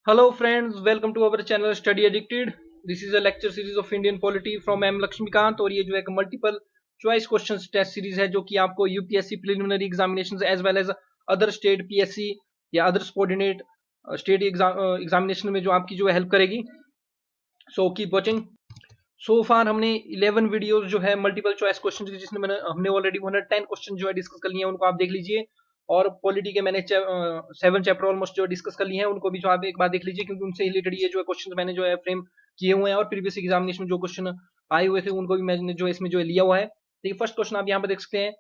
Hello friends, welcome to our channel Study Addicted. This is a lecture series of Indian polity from M Laxmikant और ये जो एक multiple choice questions test series है जो कि आपको UPSC preliminary examinations as well as other state PSC या other subordinate state examination में जो आपकी जो है हेल्प करेगी. So keep watching. सो फार हमने 11 वीडियोस जो है मल्टीपल चॉइस क्वेश्चन की जिसमें हमने ऑलरेडी 110 क्वेश्चन जो है डिस्कस कर लिए हैं, उनको आप देख लीजिए. और पॉलिटी के मैंने 7 चैप्टर ऑलमोस्ट जो डिस्कस कर लिए हैं, उनको भी जो आप एक बार देख लीजिए क्योंकि उनसे रिलेटेड ये जो है क्वेश्चन मैंने जो है फ्रेम किए हुए हैं और प्रीवियस एग्जामिनेशन में जो क्वेश्चन आए हुए थे उनको भी मैंने जो इसमें जो लिया हुआ है. देखिए फर्स्ट क्वेश्चन आप यहाँ पर देख सकते हैं.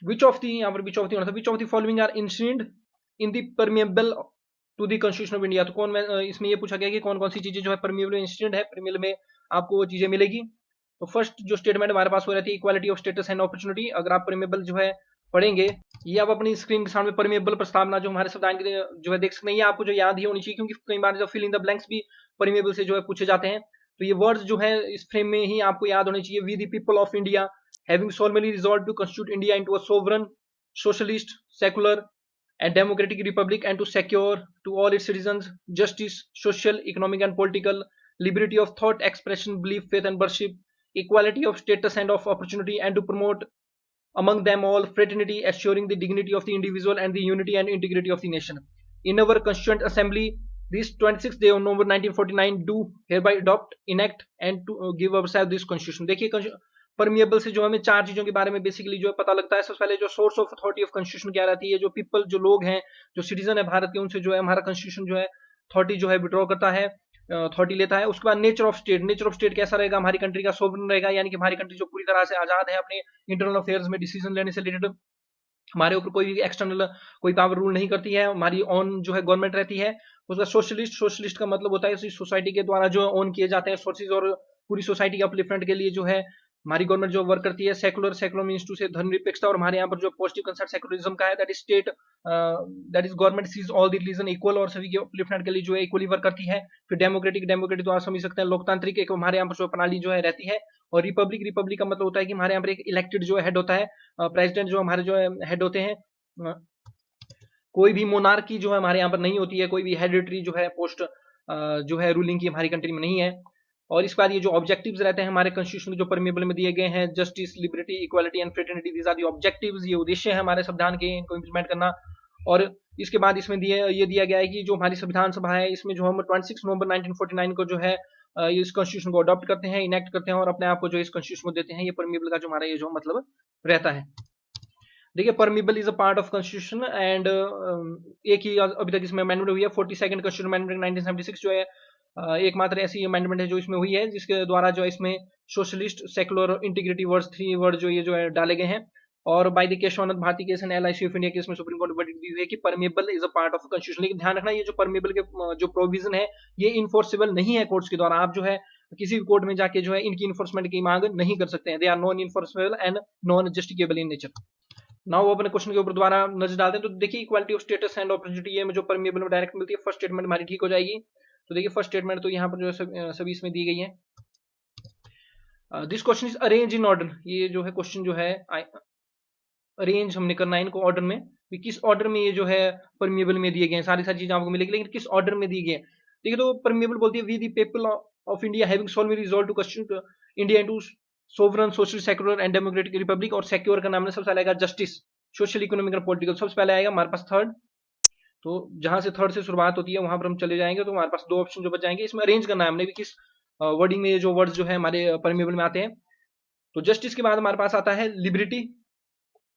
विच ऑफ दी, यहाँ पर which of the following are incident in the preamble to the constitution of India. तो कौन में इसमें ये पूछा गया कि कौन कौन सी चीजें जो है परमिएबल इंसिडेंट है, परमिएबल में आपको वो चीजें मिलेगी. तो फर्स्ट जो स्टेटमेंट हमारे पास हो रहती है equality of status and opportunity. अगर आप परमिएबल जो है पढ़ेंगे, ये आप अपनी स्क्रीन के सामने परमिएबल प्रस्तावना जो हमारे संविधान के जो है देख सकते हैं, ये आपको जो याद ही होनी चाहिए क्योंकि कई बार जो फिल इन द ब्लैंक्स भी परमिएबल से जो है पूछे जाते हैं. तो ये वर्ड्स जो है इस फ्रेम में ही आपको याद होने चाहिए. We the people of India having solemnly resolved to constitute India into a sovereign, socialist, secular and democratic republic and to secure to all its citizens justice, social, economic and political liberty of thought, expression, belief, faith and worship, equality of status and of opportunity, and to promote among them all fraternity, assuring the dignity of the individual and the unity and integrity of the nation. In our Constituent Assembly, this 26th day of November 1949 do hereby adopt, enact and to give ourselves this constitution. देखिए permeable से जो हमें चार चीजों के बारे में basically जो है पता लगता है. सबसे पहले जो source of authority of constitution क्या रहती है, जो पीपल जो लोग हैं जो सिटीजन है भारत के, उनसे जो है हमारा कॉन्स्टिट्यूशन जो है अथॉरिटी जो है विड्रॉ करता है, अथॉरिटी लेता है. उसके बाद nature of state. Nature of state कैसा रहेगा, हमारी कंट्री का सोवरेन रहेगा, यानी कि हमारी कंट्री जो पूरी तरह से आजाद है अपने इंटरनल अफेयर्स में डिसीजन लेने से रिलेटेड. हमारे ऊपर कोई भी एक्सटर्नल कोई पावर रूल नहीं करती है, हमारी ओन जो है गवर्नमेंट रहती है. उसका सोशलिस्ट. सोशलिस्ट का मतलब होता है सोसाइटी के द्वारा जो ओन किए जाते हैं सोर्सेज और पूरी सोसाइटी के अपलिफ्टमेंट के लिए जो है हमारी गवर्नमेंट जो वर्क करती है. सेकुलर. सेकुलर मींस टू से धर्मनिरपेक्षता, और हमारे यहाँ पर जो पॉजिटिव कंसेप्ट सेकुलरिज्म का है that is state, that is government sees all the religion equal और सभी के अपलिफ्टमेंट के लिए जो है इक्वली वर्क करती है. फिर डेमोक्रेटिक. डेमोक्रेटिक तो आप समझ सकते हैं लोकतांत्रिक एक हमारे यहाँ पर जो प्रणाली जो है रहती है. और रिपब्लिक. रिपब्लिक का मतलब होता है कि हमारे यहाँ पर एक इलेक्टेड जो हेड होता है, प्रेसिडेंट जो हमारे जो है हेड होते हैं. कोई भी मोनार्की जो है हमारे यहाँ पर नहीं होती है, कोई भी हेरिडिटरी जो है पोस्ट जो है रूलिंग की हमारी कंट्री में नहीं है. और इसके बाद ये जो ऑब्जेक्टिव्स रहते हैं हमारे कॉन्स्टिट्यूशन जो परमिएबल में दिए गए हैं, justice, liberty, equality and fraternity, these are the objectives. ये उद्देश्य है हमारे संविधान के, इनको इंप्लीमेंट करना. और इसके बाद इसमें ये दिया गया है कि जो हमारी संविधान सभा है इसमें जो हम 26 नवंबर 1949 को जो है इस कॉन्स्टिट्यूशन को अडॉप्ट करते हैं, इनेक्ट करते हैं और अपने आप को जो इस कॉन्स्टिट्यूशन को देते हैं. ये परमिएबल का जो हमारा ये जो मतलब रहता है. देखिए permeable is a part of constitution and एक ही अभी तक इसमें अमेंडमेंट हुई है 42nd कॉन्स्टिट्यूशन अमेंडमेंट 1976 जो है एकमात्र ऐसी अमेंडमेंट है जो इसमें हुई है जिसके द्वारा जो इसमें socialist, secular, integrity words, 3 word जो ये जो है डाले गए हैं. और by the Kesavananda Bharati case and LIC of India case में सुप्रीम कोर्ट ने वर्डिक्ट दी हुई है कि preamble is a part of constitution. लेकिन ध्यान रखना ये जो परमिएबल के जो प्रोविजन है ये इन्फोर्सेबल नहीं है कोर्ट्स के द्वारा. आप जो है किसी भी कोर्ट में जाके जो है इनकी इन्फोर्समेंट की मांग नहीं कर सकते हैं. They are non enforceable and non justifiable in nature. Now अपने क्वेश्चन के ऊपर दोबारा नजर डालते हैं. तो देखिए equality of status and opportunity ये जो परमिएबल में डायरेक्ट मिलती है. फर्स्ट स्टेटमेंट हमारी ठीक हो जाएगी. तो देखिए फर्स्ट स्टेटमेंट तो यहाँ पर जो है सभी इसमें दी गई है. This question is arrange in order. ये जो है क्वेश्चन जो है अरेंज हमने करना है इनको ऑर्डर में. किस ऑर्डर में ये जो है परमिएबल में दिए गए हैं, सारी चीजें आपको मिलेगी, लेकिन किस ऑर्डर में दी गई है. देखिए तो परमिएबल बोलती है we the people of India having solemnly resolved to constitute India into sovereign, social, secular and democratic republic. और सेक्योर का नाम है सबसे पहले आएगा जस्टिस, सोशल, इकोनॉमिक और पॉलिटिकल. सबसे पहले आएगा हमारे पास थर्ड. तो जहां से थर्ड से शुरुआत होती है वहां पर हम चले जाएंगे तो हमारे पास 2 ऑप्शन जो बच जाएंगे. इसमें अरेंज करना है हमने भी किस वर्डिंग में ये जो वर्ड्स जो है हमारे परमिएबल में आते हैं. तो जस्टिस के बाद हमारे पास आता है liberty.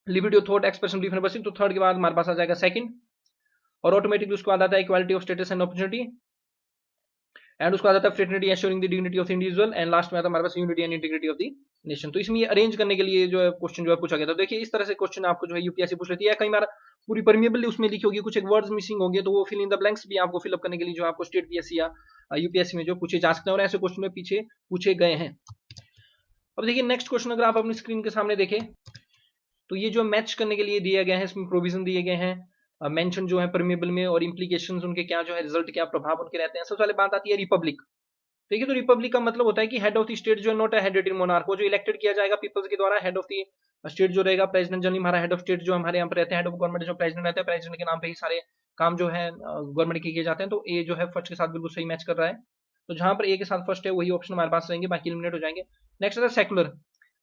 Liberty of thought, expression, belief and worship. तो थर्ड के बाद हमारे पास आ जाएगा सेकंड. और ऑटोमेटिकली उसके बाद आता है equality of status and opportunity. And उसके बाद आता है fraternity, assuring the dignity of the individual. And last में आता है हमारे पास unity and integrity of the nation. तो इसमें ये अरेंज करने के लिए जो है क्वेश्चन जो है पूछा गया था. देखिए इस तरह से क्वेश्चन आपको जो है यूपीएससी पूछ लेती है. कई बार पूरी परमिएबल उसमें लिखी होगी, कुछ एक वर्ड्स मिसिंग होंगे तो वो फिल इन द ब्लैंक्स भी आपको फिलअप करने के लिए जो आपको स्टेट पीएससी या यूपीएससी में जो पूछे जा सकते हैं और ऐसे क्वेश्चन में पीछे पूछे गए हैं. अब देखिए नेक्स्ट क्वेश्चन अगर आप अपनी स्क्रीन के सामने देखें तो ये जो मैच करने के लिए दिया गया है इसमें प्रोविजन दिए गए हैं मेंशन जो है परमिएबल में और इंप्लीकेशंस उनके क्या जो है रिजल्ट क्या प्रभाव उनके रहते हैं. सबसे पहले बात आती है रिपब्लिक. ठीक है, तो रिपब्लिक का मतलब होता है कि हेड ऑफ द स्टेट जो है नॉट अ हेरिडिटरी मोनार्क, वो जो इलेक्टेड किया जाएगा पीपल्स के द्वारा. हेड ऑफ द स्टेट जो रहेगा प्रेसिडेंट, जनरली हमारा हेड ऑफ स्टेट जो हमारे यहाँ पर रहते हैं, हेड ऑफ गवर्नमेंट जो प्रेसिडेंट रहता है, प्रेसिडेंट के नाम पे ही सारे काम जो है गवर्नमेंट के किए जाते हैं, तो ए जो है फर्स्ट के साथ बिल्कुल सही मैच कर रहा है। तो जहां पर ए के साथ फर्स्ट है वही ऑप्शन हमारे पास रहेंगे, बाकी एलिमिनेट हो जाएंगे। नेक्स्ट है सेकुलर।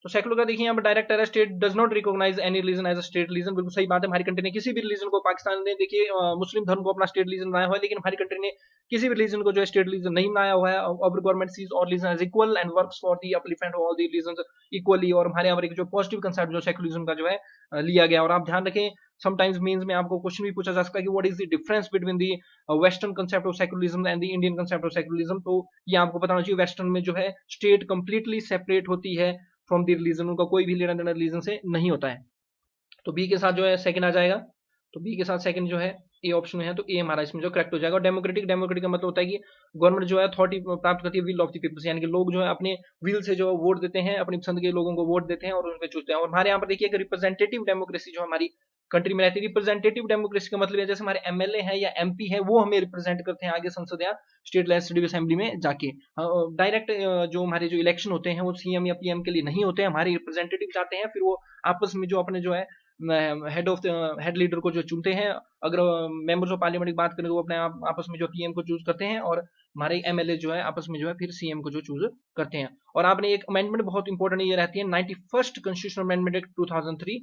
तो सेकुलर का देखिए यहाँ पर डायरेक्ट है, state does not recognise any religion as a state religion. बिल्कुल सही बात है, हमारी कंट्री ने किसी भी रिलीजन को, पाकिस्तान ने देखिए मुस्लिम धर्म को अपना स्टेट रिलीजन बनाया हुआ है, लेकिन हमारी कंट्री ने किसी भी रिलीजन को जो है स्टेट रिलीजन नहीं बनाया हुआ है। और government sees all religion as equal and works for the upliftment of all the religion equally. और हमारे यहाँ पर एक जो पॉजिटिव कंसेप्ट जो सेकुलरिज्म का जो है लिया गया। और आप ध्यान रखें, समटाइम्स मीन्स में आपको क्वेश्चन भी पूछा जा सकता है कि what is the difference between the western concept of secularism and the Indian concept of secularism. तो ये आपको पता होना चाहिए, वेस्टर्न में जो है स्टेट कंप्लीटली सेपरेट होती है फ्रॉम द रिलीजन, उनका कोई भी लेना देना रिलीजन से नहीं होता है। तो बी के साथ जो है सेकंड आ जाएगा। तो बी के साथ सेकंड जो है ए ऑप्शन में है, तो ए हमारा इसमें जो करेक्ट हो जाएगा। और डेमोक्रेटिक, डेमोक्रेटिक का मतलब होता है कि गवर्नमेंट जो है अथॉरिटी प्राप्त करती है विल ऑफ द पीपल्स, यानी कि लोग जो है अपने विल से जो वोट देते हैं, अपनी पसंद के लोगों को वोट देते हैं और उनको चुनते हैं। और हमारे यहाँ पर देखिए रिप्रेजेंटेटिव डेमोक्रेसी जो हमारी कंट्री में रहती है, रिप्रेजेंटेटिव डेमोक्रेसी का मतलब है जैसे हमारे एमएलए है या एमपी है, वो हमें रिप्रेजेंट करते हैं आगे संसद या स्टेट लेजिस्लेटिव असेंबली में जाके। डायरेक्ट जो हमारे जो इलेक्शन होते हैं वो सीएम या पीएम के लिए नहीं होते हैं, हमारे रिप्रेजेंटेटिव जाते हैं, फिर वो आपस में जो अपने जो है हेड ऑफ हेड लीडर को जो चुनते हैं। अगर मेंबर्स ऑफ पार्लियामेंट की बात करें तो वो अपने आपस में जो पीएम को चूज करते हैं, और हमारे एमएलए जो है आपस में जो है फिर सीएम को जो चूज करते हैं। और आपने एक अमेंडमेंट बहुत इंपॉर्टेंट ये रहती है 91st कॉन्स्टिट्यूशनल अमेंडमेंट एक्ट 2003,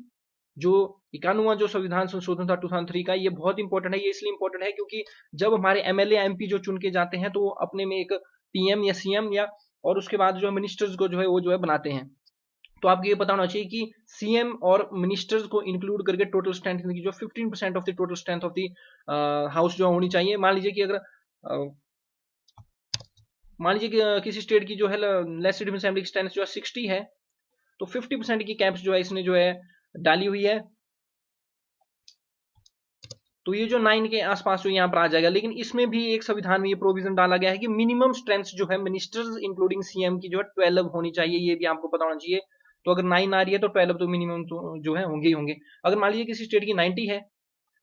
जो 91वां जो संविधान संशोधन था 2003 का। ये बहुत इंपॉर्टेंट है, ये इसलिए इंपॉर्टेंट है क्योंकि जब हमारे एमएलए एमपी जो चुन के जाते हैं तो वो अपने में एक पीएम या सीएम या और उसके बाद जो मिनिस्टर्स को जो है वो जो है बनाते हैं। तो आपको ये पता होना चाहिए कि सीएम और मिनिस्टर्स को इंक्लूड करके टोटल स्ट्रेंथ की जो 15% of the total strength of the house जो होनी चाहिए। मान लीजिए कि अगर मान लीजिए कि किसी स्टेट की जो है लेजिस्लेटिव असेंबली की स्ट्रेंथ जो है 60 है, तो 50% की कैप्स जो है इसने जो है डाली हुई है। तो ये जो 9 के आसपास जो यहाँ पर आ जाएगा, लेकिन इसमें भी एक संविधान में ये प्रोविजन डाला गया है कि मिनिमम स्ट्रेंथ जो है मिनिस्टर्स इंक्लूडिंग सीएम की जो है 12 होनी चाहिए। ये भी आपको पता होना चाहिए। तो अगर 9 आ रही है तो 12 तो मिनिमम तो जो है होंगे ही होंगे। अगर मान लीजिए किसी स्टेट की 90 है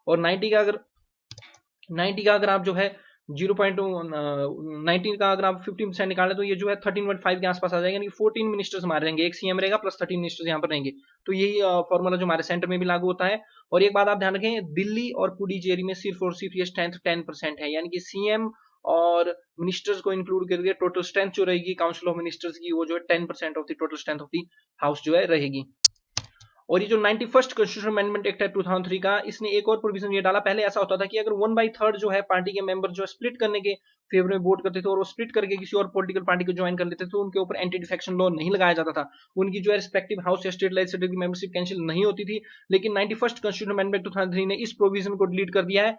और 90 का अगर आप जो है 0.19 का अगर आप 15% निकालें तो ये जो है 13.5 के आसपास आ जाएगा, यानी 14 मिनिस्टर्स हमारे रहेंगे, एक सीएम रहेगा प्लस 13 मिनिस्टर्स यहाँ पर रहेंगे। तो यही फॉर्मूला जो हमारे सेंटर में भी लागू होता है। और एक बात आप ध्यान रखें, दिल्ली और पुडुचेरी में सिर्फ और सिर्फ ये स्ट्रेंथ 10% है, यानी कि सीएम और मिनिस्टर्स को इंक्लूड करके टोटल स्ट्रेंथ जो रहेगी काउंसिल ऑफ मिनिस्टर्स की, वो जो है 10% of the total strength of the house जो है रहेगी। और ये जो 91st कॉन्स्टिट्यूशन अमेंडमेंट एक्ट है 2003 का, इसने एक और प्रोविजन ये डाला। पहले ऐसा होता था कि अगर 1/3 जो है पार्टी के मेंबर जो स्प्लिट करने के फेवर में वोट करते थे और वो स्प्लिट करके किसी और पॉलिटिकल पार्टी को ज्वाइन कर लेते थे, तो उनके ऊपर एंटी डिफेक्शन लॉ नहीं लगाया जाता था, उनकी जो है रिस्पेक्टिव हाउस या स्टेट लेजिस्लेटिव की मेंबरशिप कैंसिल नहीं होती थी। लेकिन 91st कॉन्स्टिट्यूशन अमेंडमेंट 2003 ने इस प्रोविजन को डिलीट कर दिया है।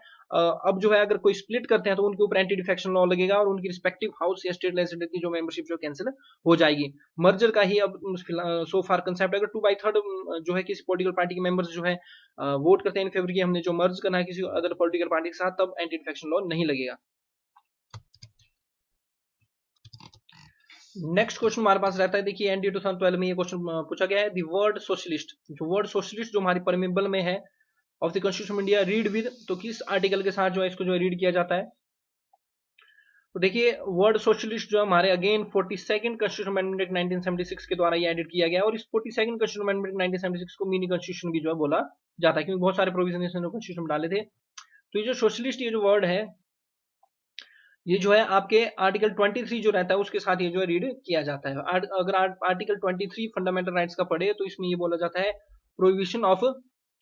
अब जो है अगर कोई स्प्लिट करते हैं तो उनके ऊपर एंटी डिफेक्शन लॉ लगेगा और उनकी रिस्पेक्टिव हाउस या स्टेट लेजिस्लेटिव की जो मेंबरशिप जो कैंसिल हो जाएगी। मर्जर का ही अब सो फार कंसेप्ट है, अगर 2/3 जो है किसी पॉलिटिकल पार्टी के मेंबर्स जो है वोट करते हैं इन फेवर की हमने जो मर्ज करना है किसी अदर पॉलिटिकल पार्टी के साथ, तब एंटी डिफेक्शन लॉ नहीं लगेगा। नेक्स्ट क्वेश्चन हमारे पास रहता है, देखिए एनडीए 2012 में ये क्वेश्चन पूछा गया है, द वर्ड सोशलिस्ट, जो वर्ड सोशलिस्ट जो हमारी परमिबल में है of the constitution of India read with, तो किस आर्टिकल के साथ जो है इसको जो है रीड किया जाता है। तो देखिए वर्ड सोशलिस्ट जो हमारे again 42nd constitution amendment act 1976 के द्वारा ये एडिट किया गया, और इस 42nd कॉन्स्टिट्यूशन अमेंडमेंट 1976 को मिनी कॉन्स्टिट्यूशन भी जो है बोला जाता है, क्योंकि बहुत सारे प्रोविजन इसने कॉन्स्टिट्यूशन में डाले थे। तो ये जो सोशलिस्ट ये जो वर्ड है, ये जो है आपके आर्टिकल 23 जो रहता है उसके साथ ये जो है रीड किया जाता है। अगर आर्टिकल 23 फंडामेंटल राइट्स का पढ़े तो इसमें ये बोला जाता है prohibition of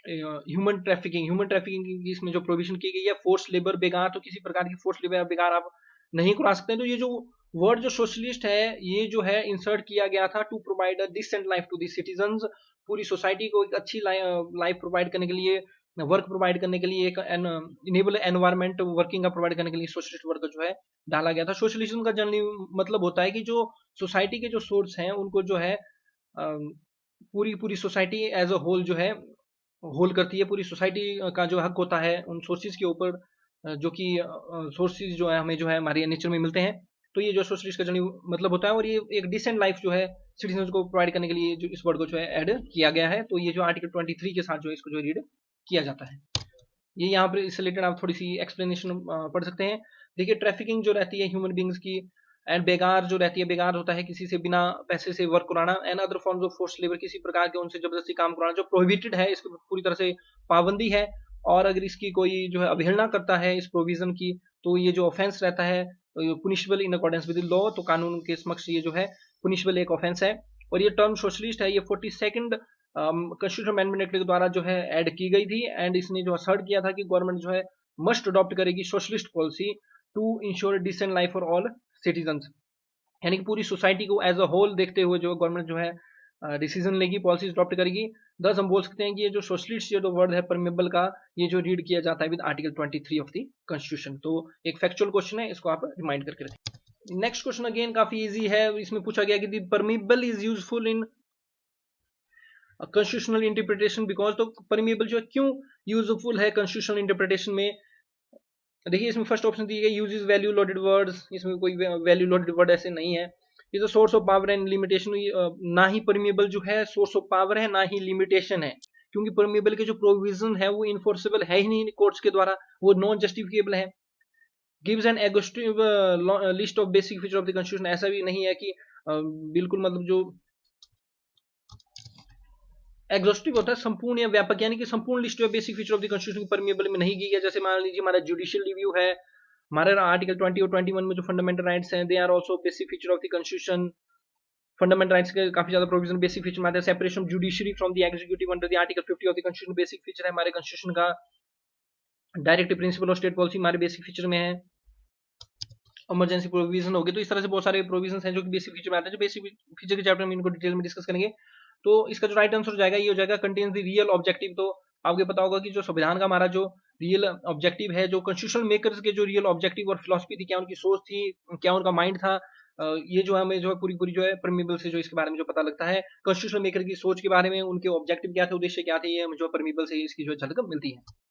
human trafficking. Human trafficking की इसमें जो प्रोविजन की गई है, फोर्स लेबर बेगार, तो किसी प्रकार की फोर्स लेबर बेगार आप नहीं करा सकते। तो ये जो वर्ड जो सोशलिस्ट है ये जो है इंसर्ट किया गया था to provide a decent life to the citizens, पूरी सोसाइटी को एक अच्छी लाइफ प्रोवाइड करने के लिए, वर्क प्रोवाइड करने के लिए, एक इनेबल एनवायरमेंट वर्किंग का प्रोवाइड करने के लिए सोशलिस्ट वर्क जो है डाला गया था। सोशलिज्म का जनरली मतलब होता है कि जो सोसाइटी के जो सोर्स हैं उनको जो है पूरी पूरी सोसाइटी एज अ होल जो है होल करती है, पूरी सोसाइटी का जो हक होता है उन सोर्सेज के ऊपर, जो कि सोर्सेज जो है हमें जो है हमारे नेचर में मिलते हैं। तो ये जो सोशलिस्ट का जनरली मतलब होता है, और ये एक डिसेंट लाइफ जो है सिटीजन को प्रोवाइड करने के लिए जो इस वर्ड को जो है ऐड किया गया है। तो ये जो आर्टिकल 23 के साथ जो है इसको जो रीड किया जाता है। ये यहाँ पर इससे रिलेटेड आप थोड़ी सी एक्सप्लेनेशन पढ़ सकते हैं। देखिए ट्रैफिकिंग जो रहती है ह्यूमन बींग्स की, एंड बेगार जो रहती है, बेगार होता है किसी से बिना पैसे से वर्क कराना, and other forms of force labour, किसी प्रकार के उनसे जबरदस्ती काम कराना जो प्रोहिबिटेड है, इसके पूरी तरह से पाबंदी है। और अगर इसकी कोई जो है अवहेलना करता है इस प्रोविजन की, तो ये जो ऑफेंस रहता है पुनिशबल इन अकॉर्डेंस विद लॉ, तो कानून के समक्ष ये जो है पुनिशबल एक ऑफेंस है। और ये टर्म सोशलिस्ट है, ये 42nd कंस्टिट्यूशन अमेंडमेंट एक्ट के द्वारा जो है ऐड की गई थी, एंड इसने जो असर्ट किया था कि गवर्नमेंट जो है मस्ट अडॉप्ट करेगी socialist policy to ensure decent life for all citizens, यानी कि पूरी सोसाइटी को एज अ होल देखते हुए जो गवर्नमेंट जो है डिसीजन लेगी, पॉलिसीज अडॉप्ट करेगी। दस हम बोल सकते हैं कि ये जो सोशलिस्ट ये जो वर्ड है परमेबल का, ये जो रीड किया जाता है with article 23 of the constitution. तो एक फैक्चुअल क्वेश्चन है, इसको आप रिमाइंड करके रखें। नेक्स्ट क्वेश्चन अगेन काफी इजी है, इसमें पूछा गया कि the permeable is useful in constitutional interpretation because, तो परमेबल जो है क्यों यूजफुल है कॉन्स्टिट्यूशनल इंटरप्रिटेशन में। देखिए इसमें फर्स्ट ऑप्शन दी गई यूजेस वैल्यू लोडेड वर्ड्स, इसमें कोई वैल्यू लोडेड वर्ड ऐसे नहीं है। ये तो source of power and limitation, ना ही परमिएबल जो है सोर्स ऑफ पावर है, ना ही लिमिटेशन है, क्योंकि परमिएबल के जो प्रोविजन है वो इन्फोर्सेबल है ही नहीं कोर्ट्स के द्वारा, वो नॉन जस्टिफिकेबल है। Gives an exhaustive list of basic feature of the constitution, ऐसा भी नहीं है कि बिल्कुल मतलब जो एग्जॉस्टिव होता है संपूर्ण या व्यापक, यानी कि संपूर्ण list of basic feature of the constitution permeable में नहीं की है। जैसे मान लीजिए हमारा जुडिशियल रिव्यू है, हमारे आर्टिकल 20 और 21 में जो फंडामेंटल राइट्स हैं, they are also basic feature of the constitution. Fundamental rights के काफी ज्यादा प्रोविजन बेसिक फीचर में आते हैं। Separation of judiciary from the executive under the article 50 of the constitution basic feature है हमारे कॉन्स्टिट्यूशन का। Direct principle of state policy हमारे बेसिक फीचर में है। इमरजेंसी प्रोविजन होगी, तो इस तरह से बहुत सारे प्रोविजन हैं जो कि बेसिक फीचर में आते हैं। जो बेसिक फीचर के चैप्टर में इनको डिटेल में डिस्कस करेंगे। तो इसका जो राइट आंसर हो जाएगा ये हो जाएगा कंटेन्स द रियल ऑब्जेक्टिव। तो आपको पता होगा कि जो संविधान का हमारा जो रियल ऑब्जेक्टिव है, जो कॉन्स्टिट्यूशनल मेकर्स के जो रियल ऑब्जेक्टिव और फिलॉसफी थी, क्या उनकी सोच थी, क्या उनका माइंड था, ये जो हमें जो है पूरी पूरी जो है परमिबल से जो इसके बारे में जो पता लगता है, कॉन्स्टिट्यूशनल मेकर की सोच के बारे में, उनके ऑब्जेक्टिव क्या थे, उद्देश्य क्या थे, ये हमें जो परमिबल से इसकी जो झलक मिलती है।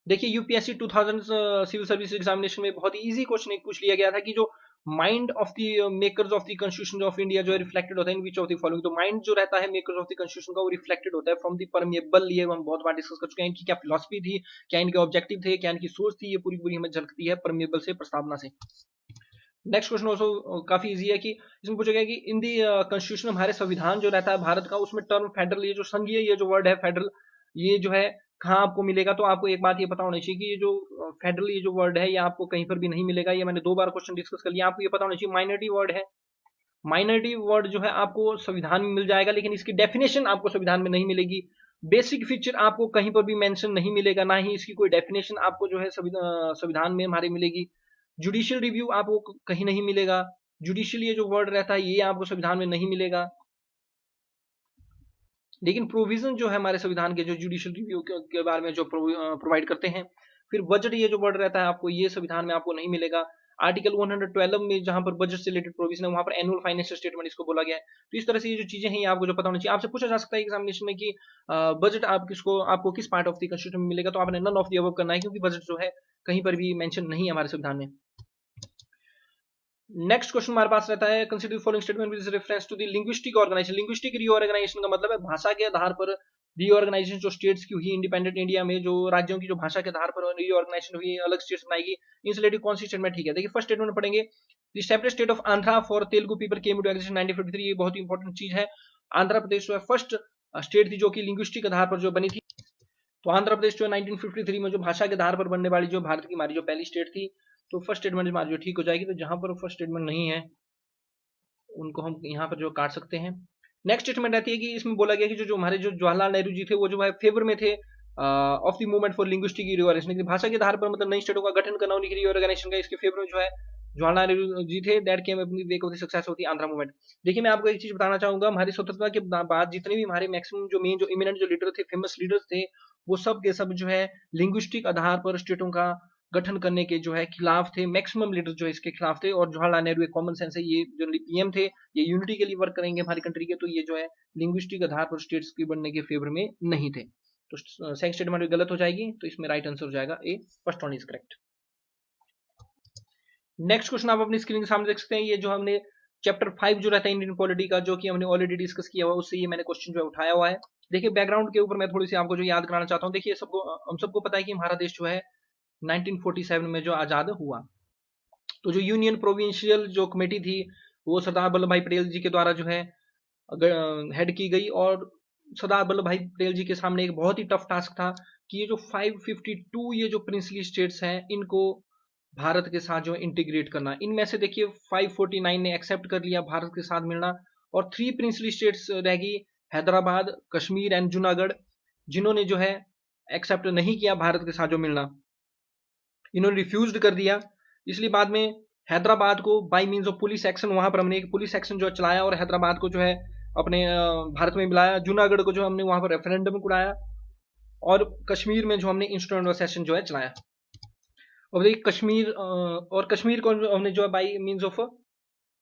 देखिए यूपीएससी 2000 सिविल सर्विस एग्जामिनेशन में बहुत इजी क्वेश्चन एक पूछ लिया गया था कि जो mind of the makers of the constitution of India जो है रिफ्लेक्टेड होता है इन विच ऑफ द फॉलोइंग। तो माइंड जो रहता है मेकर्स ऑफ द कॉन्स्टिट्यूशन का, वो रिफ्लेक्टेड होता है फ्रॉम द परमिएबल। ये हम बहुत बार डिस्कस कर चुके हैं, इनकी क्या फिलॉसफी थी, क्या इनके ऑब्जेक्टिव थे, क्या इनकी सोच थी, ये पूरी पूरी हमें झलकती है परमिएबल से, प्रस्तावना से। नेक्स्ट क्वेश्चन ऑल्सो काफी इजी है कि इसमें पूछा गया कि इन दी कॉन्स्टिट्यूशन हमारे संविधान जो रहता है भारत का, उसमें टर्म फेडरल, ये जो संघीय ये जो वर्ड है फेडरल, ये जो है कहाँ आपको मिलेगा। तो आपको एक बात ये पता होनी चाहिए कि ये जो फेडरल ये जो वर्ड है, ये आपको कहीं पर भी नहीं मिलेगा। ये मैंने 2 बार क्वेश्चन डिस्कस कर लिया, आपको ये पता होना चाहिए माइनॉरिटी वर्ड है। माइनॉरिटी वर्ड जो है आपको संविधान में मिल जाएगा, लेकिन इसकी डेफिनेशन आपको संविधान में नहीं मिलेगी। बेसिक फीचर आपको कहीं पर भी मेंशन नहीं मिलेगा, ना ही इसकी कोई डेफिनेशन आपको जो है संविधान में हमारे मिलेगी। जुडिशियल रिव्यू आपको कहीं नहीं मिलेगा। जुडिशियल ये जो वर्ड रहता है, ये आपको संविधान में नहीं मिलेगा। लेकिन प्रोविजन जो है हमारे संविधान के जो जुडिशियल रिव्यू के बारे में जो प्रोवाइड करते हैं। फिर बजट ये जो वर्ड रहता है, आपको ये संविधान में आपको नहीं मिलेगा। आर्टिकल 112 में जहां पर बजट से रिलेटेड प्रोविजन है, वहां पर एनुअल फाइनेंशियल स्टेटमेंट इसको बोला गया है। तो इस तरह से ये जो चीजें हैं, ये आपको जो पता होना चाहिए। आपसे पूछा जा सकता है एग्जामिनेशन में कि बजट आपको किस पार्ट ऑफ द कॉन्स्टिट्यूशन में मिलेगा, तो आपने नन ऑफ द अबव करना है, क्योंकि बजट जो है कहीं पर भी मेंशन नहीं है हमारे संविधान में। नेक्स्ट क्वेश्चन हमारे पास रहता है, consider the following statement with reference to the linguistic organisation. Linguistic reorganisation का मतलब है भाषा के आधार पर रीऑर्गेनाइजेशन। जो स्टेट्स की हुई इंडिपेंडेंट इंडिया में, जो राज्यों की जो भाषा के आधार पर रीऑर्गेनाइजेशन हुई, अलग स्टेट्स बनाएगी, इनसे रिलेटेड कौन सी स्टेटमेंट ठीक है। देखिए फर्स्ट स्टेटमेंट पढ़ेंगे, the separate state of Andhra for Telugu people came into existence 1953। ये बहुत इंपॉर्टेंट चीज है। आंध्र प्रदेश जो है फर्स्ट स्टेट थी जो कि लिंग्विस्टिक आधार पर जो बनी थी। तो आंध्र प्रदेश जो 1953 में जो भाषा के आधार पर बनने वाली जो भारत की हमारी जो पहली स्टेट थी। तो फर्स्ट स्टेटमेंट हमारी जो ठीक हो जाएगी। तो जहां पर फर्स्ट स्टेटमेंट नहीं है, उनको हम यहाँ पर जो काट सकते हैं। नेक्स्ट स्टेटमेंट रहती है कि इसमें बोला गया कि जो हमारे जो जवाहरलाल नेहरू जी थे, वो जो है फेवर में थे of the movement for linguistic reorganisation. भाषा के आधार पर मतलब नई स्टेटों का गठन करना, उनकी रीऑर्गेनाइजेशन का, इसके फेवर में जो है जवाहरलाल नेहरू जी थे। दैट केम अपनी वेक ऑफ द सक्सेस होती आंध्रा मूवमेंट। देखिए मैं आपको एक चीज बताना चाहूंगा, हमारी स्वतंत्रता के बाद जितने भी हमारे मैक्सिमम जो मेन जो इमिनेंट जो लीडर थे, फेमस लीडर्स थे, वो सब के सब जो है लिंग्विस्टिक आधार पर स्टेटों का गठन करने के जो है खिलाफ थे। मैक्सिमम लीडर जो है इसके खिलाफ थे। और जवाहरलाल नेहरू एक कॉमन सेंस है, ये जो पीएम थे, ये यूनिटी के लिए वर्क करेंगे हमारी कंट्री के, तो ये जो है लिंग्विस्टिक आधार पर स्टेट्स की बनने के फेवर में नहीं थे। तो सेकंड स्टेटमेंट गलत हो जाएगी, तो इसमें राइट आंसर हो जाएगा A, first one is correct. Next question आप अपनी स्क्रीन के सामने देख सकते हैं, ये जो हमने चैप्टर 5 जो रहता है इंडियन पॉलिटी का, जो कि हमने ऑलरेडी डिस्कस किया हुआ, उससे ये मैंने क्वेश्चन जो है उठाया हुआ है। देखिए बैकग्राउंड के ऊपर मैं थोड़ी सी आपको जो याद कराना चाहता हूँ। देखिए सबको हम सबको पता है कि हमारा देश जो है 1947 में जो आजाद हुआ, तो जो यूनियन प्रोविंशियल जो कमेटी थी, वो सरदार वल्लभ भाई पटेल जी के द्वारा जो है हेड की गई। और सरदार वल्लभ भाई पटेल जी के सामने एक बहुत ही टफ टास्क था कि ये जो 552 ये जो प्रिंसली स्टेट्स हैं इनको भारत के साथ जो इंटीग्रेट करना। इनमें से देखिए 549 ने एक्सेप्ट कर लिया भारत के साथ मिलना, और 3 प्रिंसली स्टेट्स रह गई, हैदराबाद, कश्मीर एंड जूनागढ़, जिन्होंने जो है एक्सेप्ट नहीं किया भारत के साथ जो मिलना, इन्होंने रिफ्यूज कर दिया। इसलिए बाद में हैदराबाद को by means of police action, वहां पर हमने एक पुलिस एक्शन जो चलाया और हैदराबाद को जो है अपने भारत में मिलाया। जूनागढ़ को जो हमने वहां पर रेफरेंडम कराया, और कश्मीर में जो हमने इंस्ट्रूमेंट ऑफ सेशन जो है चलाया। और देखिए कश्मीर और कश्मीर को हमने जो है by means of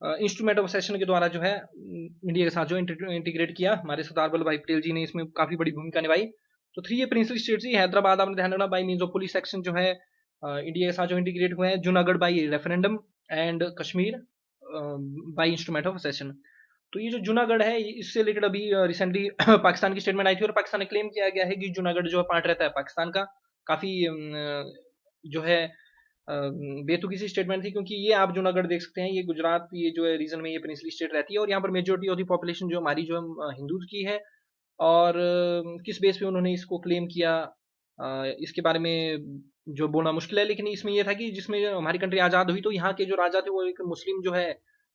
instrument of session के द्वारा जो है इंडिया के साथ जो इंटीग्रेट किया। हमारे सरदार वल्लभ भाई पटेल जी ने इसमें काफी बड़ी भूमिका निभाई। तो 3 ये प्रिंसली स्टेट्स ही, हैदराबाद आपने ध्यान रखना by means of police action जो है इंडिया के साथ जो इंटीग्रेट हुए हैं, Junagadh by referendum, and Kashmir by instrument of session. तो ये जो जूनागढ़ है इससे रिलेटेड अभी रिसेंटली पाकिस्तान की स्टेटमेंट आई थी, और पाकिस्तान ने क्लेम किया गया है कि जूनागढ़ जो है पार्ट रहता है पाकिस्तान का। काफी जो है बेतुकी सी स्टेटमेंट थी, क्योंकि ये आप जूनागढ़ देख सकते हैं, ये गुजरात ये जो है रीजन में ये प्रिंसली स्टेट रहती है, और यहाँ पर मेजोरिटी ऑफ द पॉपुलेशन जो हमारी जो हिंदूज की है। और किस बेस पे उन्होंने इसको क्लेम किया, इसके बारे में जो बोलना मुश्किल है, लेकिन इसमें यह था कि जिसमें हमारी कंट्री आज़ाद हुई तो यहाँ के जो राजा थे वो एक मुस्लिम जो है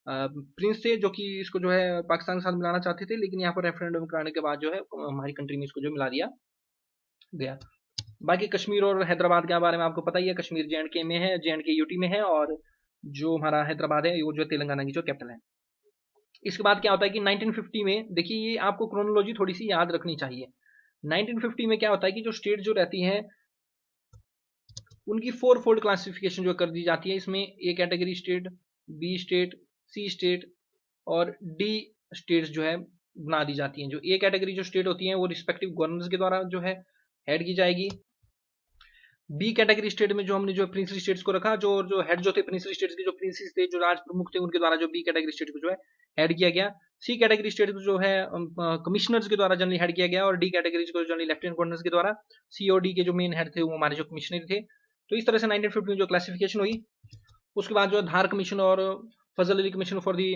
प्रिंस थे, जो कि इसको जो है पाकिस्तान के साथ मिलाना चाहते थे, लेकिन यहाँ पर रेफरेंडम कराने के बाद जो है हमारी कंट्री में इसको जो मिला दिया गया। बाकी कश्मीर और हैदराबाद के बारे में आपको पता ही है, कश्मीर J&K में है, J&K यूटी में है, और जो हमारा हैदराबाद है वो जो तेलंगाना की जो कैपिटल है। इसके बाद क्या होता है कि 1950 में, देखिए ये आपको क्रोनोलॉजी थोड़ी सी याद रखनी चाहिए। 1950 में क्या होता है कि जो स्टेट जो रहती हैं उनकी 4 फोल्ड क्लासिफिकेशन जो कर दी जाती है। इसमें A category state, B state, C state और डी स्टेट्स जो है बना दी जाती हैं। जो ए कैटेगरी जो स्टेट होती हैं वो रिस्पेक्टिव गवर्नर्स के द्वारा जो है हेड की जाएगी। बी कैटेगरी स्टेट में जो हमने जो प्रिंसली स्टेट्स को रखा, जो हेड जो थे प्रिंसली स्टेट्स के, जो प्रिंसेस थे, जो राज प्रमुख थे, उनके द्वारा जो बी कैटेगरी स्टेट को जो है हेड किया गया। सी कैटेगरी स्टेट को जो है कमिश्नर्स के द्वारा जनरली हेड किया गया, और डी कैटेगरी को जनरली लेफ्टिनेंट गवर्नर्स के द्वारा। सी और डी के जो मेन हेड थे वो हमारे जो कमिश्नर थे। तो इस तरह से 1950 में जो क्लासिफिकेशन हुई, उसके बाद जो धार कमीशन और Fazal Ali commission for the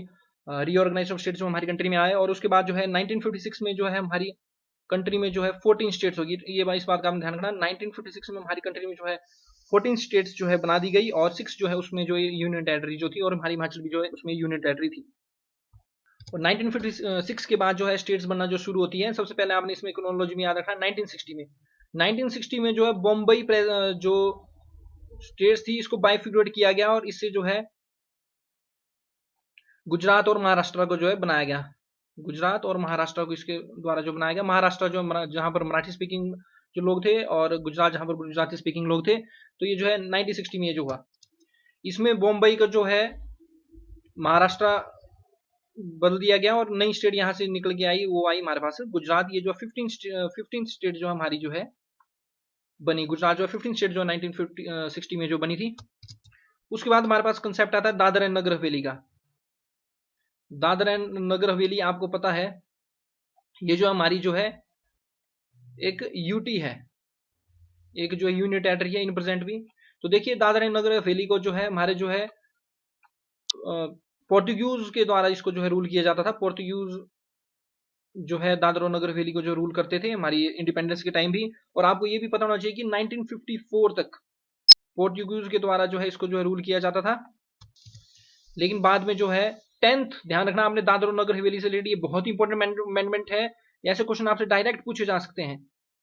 reorganisation of states जो हमारी कंट्री में आए, और उसके बाद जो है 1956 में जो है हमारी कंट्री में जो है 14 स्टेट्स होगी। ये इस बात का हम ध्यान रखना, 1956 में हमारी कंट्री में जो है 14 स्टेट्स जो है बना दी गई, और 6 जो है उसमें जो यूनियन टेरिटरी जो थी, और हमारी हिमाचल भी जो है उसमें यूनियन टेरिटरी थी। और 1956 के बाद जो है स्टेट्स बनना जो शुरू होती है, सबसे पहले आपने इसमें क्रोनोलॉजी में याद रखना 1960 में। 1960 में जो है बॉम्बई जो स्टेट्स थी इसको बाइफिगरेट किया गया, और इससे जो है गुजरात और महाराष्ट्र को जो है बनाया गया। गुजरात और महाराष्ट्र को इसके द्वारा जो बनाया गया। महाराष्ट्र जो जहां पर मराठी स्पीकिंग जो लोग थे, और गुजरात जहां पर गुजराती स्पीकिंग लोग थे। तो ये जो है 1960 में ये जो हुआ, इसमें बॉम्बई का जो है महाराष्ट्र बदल दिया गया, और नई स्टेट यहाँ से निकल के आई, वो आई हमारे पास गुजरात। ये जो 15 स्टेट जो हमारी जो है बनी, गुजरात जो 15 स्टेट जो 1960 में जो बनी थी। उसके बाद हमारे पास कंसेप्ट आता है दादर एंड नगर हवेली का। दादर एंड नगर हवेली आपको पता है, ये जो हमारी जो है एक यूटी है, एक जो यूनियन टेरिटरी है इन प्रेजेंट भी। तो देखिए दादर एंड नगर हवेली को जो है हमारे जो है पोर्टुगीज के द्वारा इसको जो है रूल किया जाता था। पोर्टुगीज जो है दादर और नगर हवेली को जो रूल करते थे हमारी इंडिपेंडेंस के टाइम भी। और आपको ये भी पता होना चाहिए कि 1954 तक पोर्टुगीज के द्वारा जो है इसको जो है रूल किया जाता था, लेकिन बाद में जो है 10th, ध्यान रखना आपने दादर और नगर हवेली से रिलेटेड, ये बहुत ही इंपॉर्टेंट अमेंडमेंट है। ऐसे क्वेश्चन आपसे डायरेक्ट पूछे जा सकते हैं।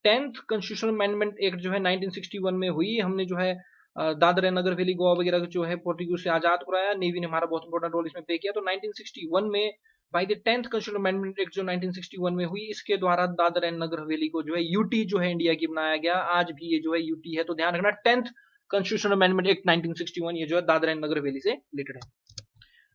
10th कॉन्स्टिट्यूशनल अमेंडमेंट एक्ट जो है 1961 में हुई। हमने जो है दादर नगर हवेली गोवा वगैरह जो है पोर्टुगीज से आजाद कराया। नेवी ने हमारा बहुत इंपॉर्टेंट रोल इसमें प्ले किया। तो 1961 में by the 10th constitutional amendment act जो 1961 में हुई, इसके द्वारा दादर एंड नगर हवेली को जो है यूटी जो है इंडिया की बनाया गया। आज भी ये जो है यूटी है। तो ध्यान रखना 10th कॉन्स्टिट्यूशनल अमेंडमेंट एक्ट 1961 ये जो है दादर एंड नगर हवेली से रिलेटेड है।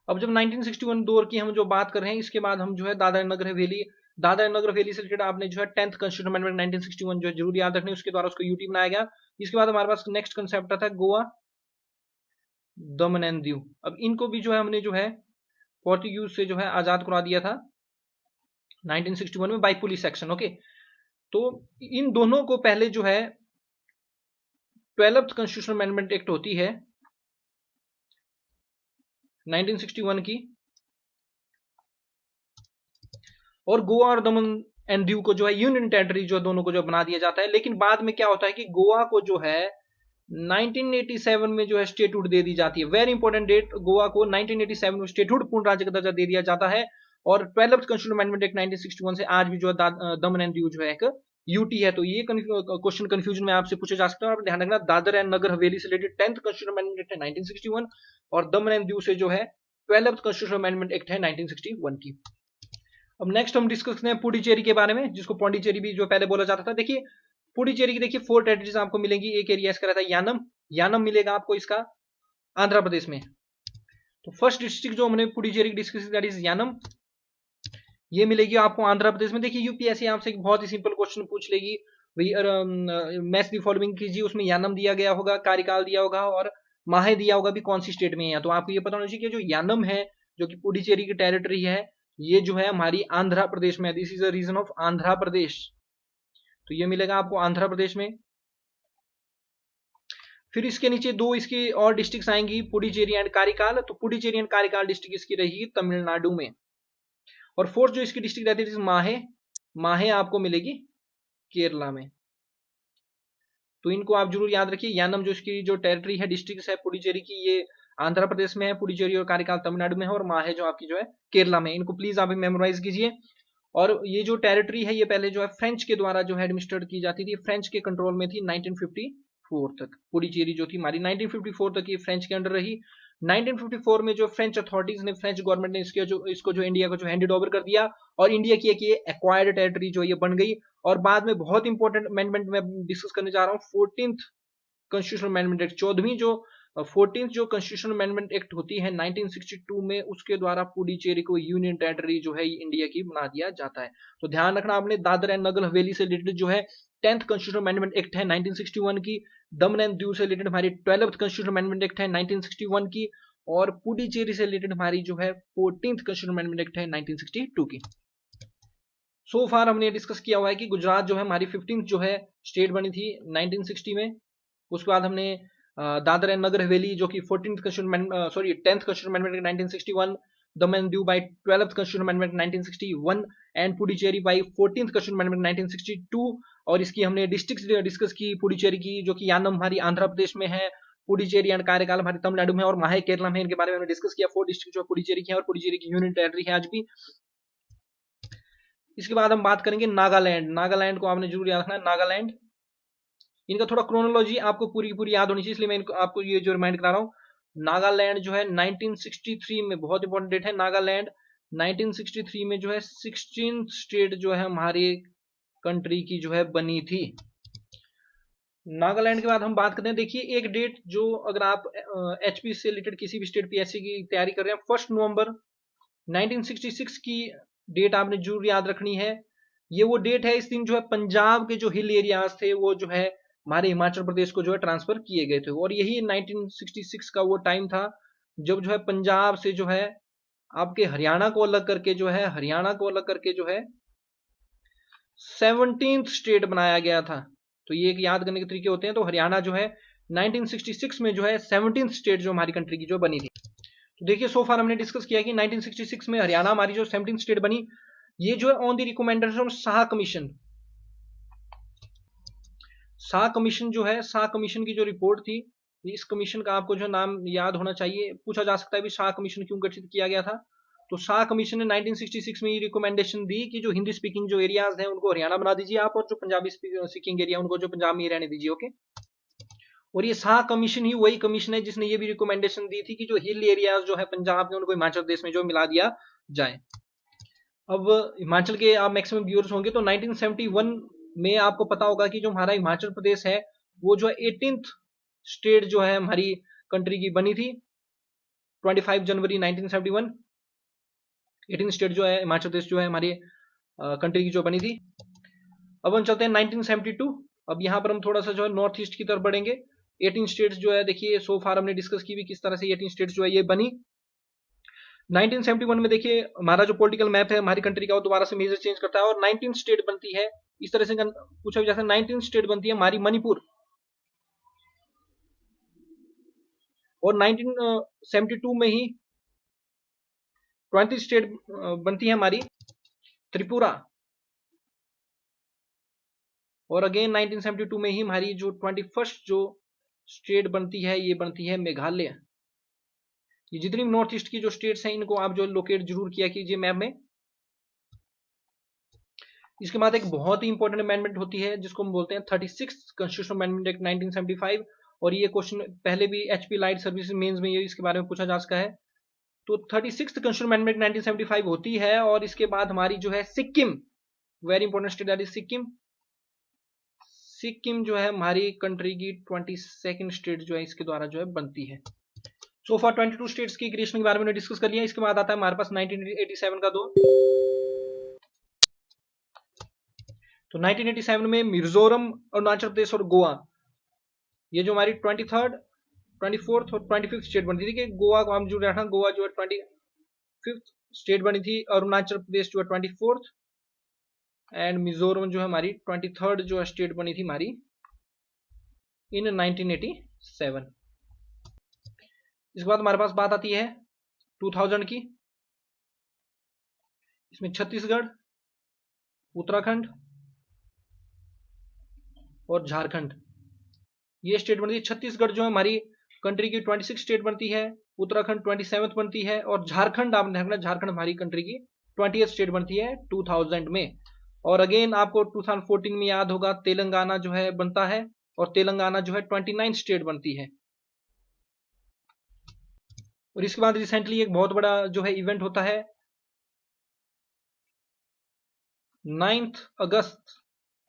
अब जब 1961 दौर की हम जो बात कर रहे हैं, इसके बाद हम जो है दादर नगर हवेली, दादर नगर हवेली से रिलेटेड आपने जो है 10th कॉन्स्टिट्यूशनल अमेंडमेंट 1961 जो है जरूर याद रखने, उसके द्वारा उसको यूटी बनाया गया। इसके बाद हमारे पास नेक्स्ट कंसेप्ट आता है गोवा, दमन एंड दीव। अब इनको भी जो है हमने जो है पोर्टुगीज से जो है आजाद करा दिया था 1961 में बाय पुलिस एक्शन। ओके, तो इन दोनों को पहले जो है 12th कॉन्स्टिट्यूशनल अमेंडमेंट एक्ट होती है 1961 की, और गोवा और दमन एंड दीव को जो है यूनियन टेरिटरी जो दोनों को जो बना दिया जाता है। लेकिन बाद में क्या होता है कि गोवा को जो है 1987 में जो है स्टेटहुड दे दी जाती है। वेरी इंपॉर्टेंट डेट, गोवा को 1987 में स्टेटहुड पूर्ण राज्य का दर्जा दे दिया जाता है। और 12th कॉन्स्टिट्यूशन अमेंडमेंट एक्ट 1961 से आज भी जो है दमन एंड दीव जो है एक यूटी है। तो ये क्वेश्चन कंफ्यूजन में आपसे पूछे जा सकते हैं। और ध्यान रखना, दादर एंड नगर हवेली से related 10th constitution amendment act है 1961 और दमन एंड दीव से जो है 12th कॉन्स्टिट्यूशन अमेंडमेंट एक्ट है 1961 की। अब नेक्स्ट हम डिस्कस करते हैं पुडुचेरी के बारे में, जिसको पौंडीचेरी भी जो पहले बोला जाता था। देखिए पुडुचेरी की देखिए 4 टेरिटरीज आपको मिलेंगी। एक एरिया इसका रहता है यानम, यानम मिलेगा आपको इसका आंध्र प्रदेश में। तो फर्स्ट डिस्ट्रिक्ट जो हमने पुडुचेरी की डिस्कस की दैट इज यानम, ये मिलेगी आपको आंध्र प्रदेश में। देखिए यूपीएससी आपसे एक बहुत ही सिंपल क्वेश्चन पूछ लेगी, मैच दी फॉलोइंग कीजिए, उसमें यानम दिया गया होगा, कार्यकाल दिया होगा और माहे दिया होगा भी कौन सी स्टेट में है। तो आपको ये पता होना चाहिए कि जो यानम है, जो कि पुडुचेरी की टेरिटरी है, ये जो है हमारी आंध्र प्रदेश में, this is a region of Andhra Pradesh. तो ये मिलेगा आपको आंध्र प्रदेश में। फिर इसके नीचे दो इसकी और डिस्ट्रिक्ट आएंगी, पुडुचेरी एंड कारिकाल। तो पुडुचेरी एंड कारिकाल डिस्ट्रिक्ट इसकी रहेगी तमिलनाडु में। और फोर्थ जो इसकी डिस्ट्रिक्ट रहती है माहे, माहे आपको मिलेगी केरला में। तो इनको आप जरूर याद रखिए। यानम जो इसकी जो टेरिटरी है, डिस्ट्रिक्ट है पुडुचेरी की, ये आंध्र प्रदेश में है, पुडुचेरी और कारिकाल तमिलनाडु में है, और माहे जो आपकी जो है केरला में। इनको प्लीज आप मेमोराइज कीजिए। और ये जो टेरिटरी है ये पहले जो है फ्रेंच के द्वारा जो है एडमिनिस्ट्रेट की जाती थी, फ्रेंच के कंट्रोल में थी 1954 तक। पुडुचेरी जो थी हमारी 1954 तक ये फ्रेंच के अंडर रही। 1954 में जो फ्रेंच अथॉरिटीज ने, फ्रेंच गवर्नमेंट ने इसको जो इंडिया को जो हैंडेड ओवर कर दिया और इंडिया की एक ये एक्वायर्ड टेरिटरी जो ये बन गई। और बाद में बहुत इंपॉर्टेंट अमेंडमेंट में डिस्कस करने जा रहा हूँ, 14th कॉन्स्टिट्यूशन अमेंडमेंट एक्ट, 14वीं जो 14th जो कॉन्स्टिट्यूशन अमेंडमेंट एक्ट होती है 1962 में, उसके द्वारा पुडुचेरी को यूनियन टेरिटरी जो है इंडिया की बना दिया जाता है। तो ध्यान रखना आपने, दादर एंड नगर हवेली से रिलेटेड जो है 10th कॉन्स्टिट्यूशन अमेंडमेंट एक्ट है 1961 की, दमन एंड दीव से रिलेटेड हमारी 12th कॉन्स्टिट्यूशन अमेंडमेंट एक्ट है 1961 की, और पुडुचेरी से रिलेटेड हमारी जो है 14th कॉन्स्टिट्यूशन अमेंडमेंट एक्ट है 1962 की। सो फार हमने डिस्कस किया हुआ है कि गुजरात जो है हमारी 15th जो है स्टेट बनी थी 1960 में। उसके बाद हमने दादर एंड नगर हवेली जो कि 10th constitution amendment 1961, Daman and Diu by 12th constitution amendment 1961 and Puducherry by 14th constitution amendment 1962। और इसकी हमने डिस्ट्रिक्ट डिस्कस की पुडुचेरी की, जो कि यानम हमारी आंध्र प्रदेश में है, पुडुचेरी एंड कारिकाल हमारी तमिलनाडु में, और माहे केरला में। इनके बारे में हमने डिस्कस किया। 4 डिस्ट्रिक्ट जो पुडुचेरी की है और पुडुचेरी की यूनियन टेरिटरी है आज भी। इसके बाद हम बात करेंगे नागालैंड। नागालैंड को आपने जरूर याद रखना है। नागालैंड, इनका थोड़ा क्रोनोलॉजी आपको पूरी पूरी याद होनी चाहिए, इसलिए मैं आपको ये जो रिमाइंड करा रहा हूँ। नागालैंड जो है 1963 में, बहुत इंपॉर्टेंट डेट है, नागालैंड 1963 में जो है 16th स्टेट जो है हमारी कंट्री की जो है बनी थी। नागालैंड के बाद हम बात करते हैं, देखिए एक डेट जो, अगर आप एचपी से रिलेटेड किसी भी स्टेट पीएससी की तैयारी कर रहे हैं, 1 नवंबर 1966 की डेट आपने जरूर याद रखनी है। ये वो डेट है, इस दिन जो है पंजाब के जो हिल एरियाज थे वो जो है हमारे हिमाचल प्रदेश को जो है ट्रांसफर किए गए थे। और यही 1966 का वो टाइम था जब जो है पंजाब से जो है आपके हरियाणा को अलग करके जो है, हरियाणा को अलग करके जो है 17th स्टेट बनाया गया था। तो ये एक याद करने के तरीके होते हैं। तो हरियाणा जो है 1966 में जो है 17th स्टेट जो हमारी कंट्री की जो बनी थी। तो देखिए सो फार हमने डिस्कस किया कि 1966 में हरियाणा हमारी जो 17th स्टेट बनी, ये जो है on the recommendation of Shah commission. Shah commission जो है, शाह कमीशन की जो रिपोर्ट थी, इस कमीशन का आपको जो नाम याद होना चाहिए। पूछा जा सकता है भी शाह कमीशन क्यों गठित किया गया था। तो शाह कमीशन ने 1966 में ये रिकमेंडेशन दी कि जो हिंदी स्पीकिंग जो एरियाज हैं उनको हरियाणा बना दीजिए आप, और जो पंजाबी स्पीकिंग एरिया उनको जो पंजाब में ही रहने दीजिए। ओके। और ये शाह कमीशन ही वही कमीशन है जिसने ये भी रिकमेंडेशन दी थी कि जो हिल एरियाज जो है पंजाब के, उनको हिमाचल प्रदेश में जो मिला दिया जाए। अब हिमाचल के आप मैक्सिमम व्यूअर्स होंगे, तो 1971 में आपको पता होगा कि जो हमारा हिमाचल प्रदेश है वो जो है 18th स्टेट जो है हमारी कंट्री की बनी थी 25 जनवरी 1971। 18th स्टेट जो है हिमाचल प्रदेश जो है हमारी कंट्री की जो बनी थी। अब हम चलते हैं 1972। अब यहाँ पर हम थोड़ा सा जो है नॉर्थ ईस्ट की तरफ बढ़ेंगे। 18 स्टेट्स जो है, देखिए सो फार हमने डिस्कस की भी किस तरह से 18 स्टेट्स जो है ये बनी। 1971 में देखिए हमारा जो पॉलिटिकल मैप है हमारी कंट्री का वो दोबारा से मेजर चेंज करता है और 19 स्टेट बनती है। इस तरह से पूछा जैसे 19 स्टेट बनती है हमारी मणिपुर, और 1972 में ही 20 स्टेट बनती है हमारी त्रिपुरा, और अगेन 1972 में ही हमारी जो 21st जो स्टेट बनती है ये बनती है मेघालय। ये जितनी नॉर्थ ईस्ट की जो स्टेट्स हैं इनको आप जो लोकेट जरूर किया कीजिए मैप में। इसके बाद एक बहुत ही इंपॉर्टेंट अमेंडमेंट होती है जिसको हम बोलते हैं 36th कॉन्स्टिट्यूशनल अमेंडमेंट एक्ट 1975, और ये क्वेश्चन पहले भी एचपी लाइट सर्विस मेंस में ये इसके बारे में पूछा जा सका है। तो 36th कॉन्स्टिट्यूशनल अमेंडमेंट 1975 होती है, और इसके बाद हमारी जो है Sikkim, very important state that is Sikkim. Sikkim जो है हमारी कंट्री की 22nd स्टेट जो है इसके द्वारा जो है बनती है। सो फॉर 22 स्टेट्स की क्रिएशन के बारे में डिस्कस कर लिया। इसके बाद आता है हमारे पास 1987 का दौर। तो 1987 में मिजोरम, अरुणाचल प्रदेश और गोवा, ये जो हमारी 23rd, 24th और 25th स्टेट बनी थी। कि गोवा को हम जो रखा, गोवा जो है 25th स्टेट बनी थी, अरुणाचल प्रदेश जो है 24th, एंड मिजोरम जो है हमारी 23rd जो है स्टेट बनी थी हमारी इन 1987। इसके बाद हमारे पास बात आती है 2000 की। इसमें छत्तीसगढ़, उत्तराखंड और झारखंड ये स्टेट बनती है। छत्तीसगढ़ जो है हमारी कंट्री की 26 स्टेट बनती है, उत्तराखंड 27th बनती है, और झारखंड आपने देखना, झारखंड हमारी कंट्री की 20th स्टेट बनती है 2000 में। और अगेन आपको 2014 में याद होगा तेलंगाना जो है बनता है, और तेलंगाना जो है 29 स्टेट बनती है। और इसके बाद रिसेंटली एक बहुत बड़ा जो है इवेंट होता है 9 अगस्त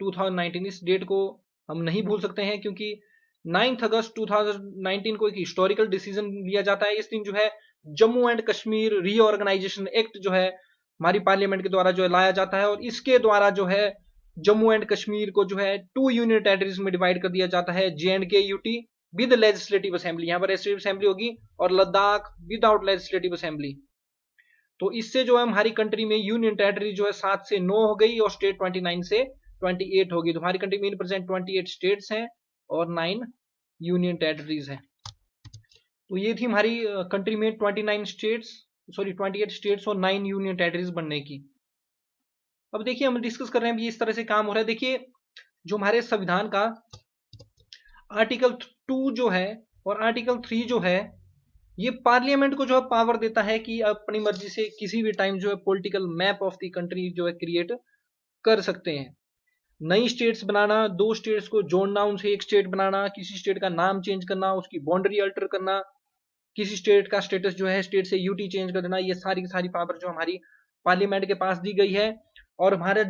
2019। इस डेट को हम नहीं भूल सकते हैं क्योंकि 9 अगस्त 2019 को एक हिस्टोरिकल डिसीजन लिया जाता है। इस दिन जो है Jammu and Kashmir reorganisation act जो है हमारी पार्लियामेंट के द्वारा जो है लाया जाता है, और इसके द्वारा जो है जम्मू एंड कश्मीर को जो है 2 यूनियन टेरिटरीज में डिवाइड कर दिया जाता है, JNK UT with legislative assembly, यहाँ पर लेजिस्लेटिव असेंबली होगी, और लद्दाख विदाउट लेजिस्लेटिव असेंबली। तो इससे जो है हमारी कंट्री में यूनियन टेरिटरी जो है 7 से 9 हो गई, और स्टेट 29 से 28 होगी। तो हमारी कंट्री में इन प्रेजेंट 28 स्टेट्स हैं और 9 यूनियन टेरिटरीज हैं। तो ये थी हमारी कंट्री में 28 स्टेट्स और 9 यूनियन टेरिटरीज बनने की। अब देखिए हम डिस्कस कर रहे हैं अभी इस तरह से काम हो रहा है। देखिए जो हमारे संविधान का आर्टिकल 2 जो है और आर्टिकल 3 जो है, ये पार्लियामेंट को जो है पावर देता है कि अपनी मर्जी से किसी भी टाइम जो है political map of the country जो है क्रिएट कर सकते हैं। नई स्टेट्स बनाना, दो स्टेट्स को जोड़ना, उनसे एक स्टेट बनाना, किसी स्टेट का नाम चेंज करना, उसकी बाउंड्री अल्टर करना, किसी स्टेट का स्टेटस जो है स्टेट से यूटी चेंज कर देना, ये सारी की सारी पावर जो हमारी पार्लियामेंट के पास दी गई है। और हमारी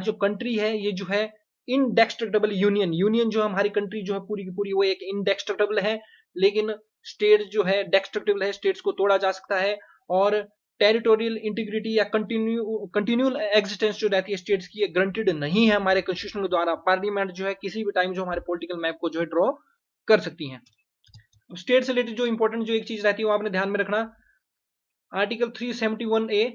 जो कंट्री है ये जो है इनडेस्ट्रक्टेबल यूनियन जो हमारी कंट्री जो है पूरी की पूरी वो एक इनडेस्ट्रक्टेबल है, लेकिन स्टेट जो है डेस्ट्रक्टिबल है, स्टेट्स को तोड़ा जा सकता है। और टेरिटोरियल इंटीग्रिटी या कंटिन्यूअल एग्जिस्टेंस जो रहती है स्टेट्स की, ये ग्रांटेड नहीं है हमारे कॉन्स्टिट्यूशन के द्वारा। पार्लियामेंट जो है किसी भी टाइम जो हमारे पॉलिटिकल मैप को जो है ड्रॉ कर सकती है। स्टेट से रिलेटेड जो इंपॉर्टेंट जो एक चीज रहती है वो आपने ध्यान में रखना, आर्टिकल 371A,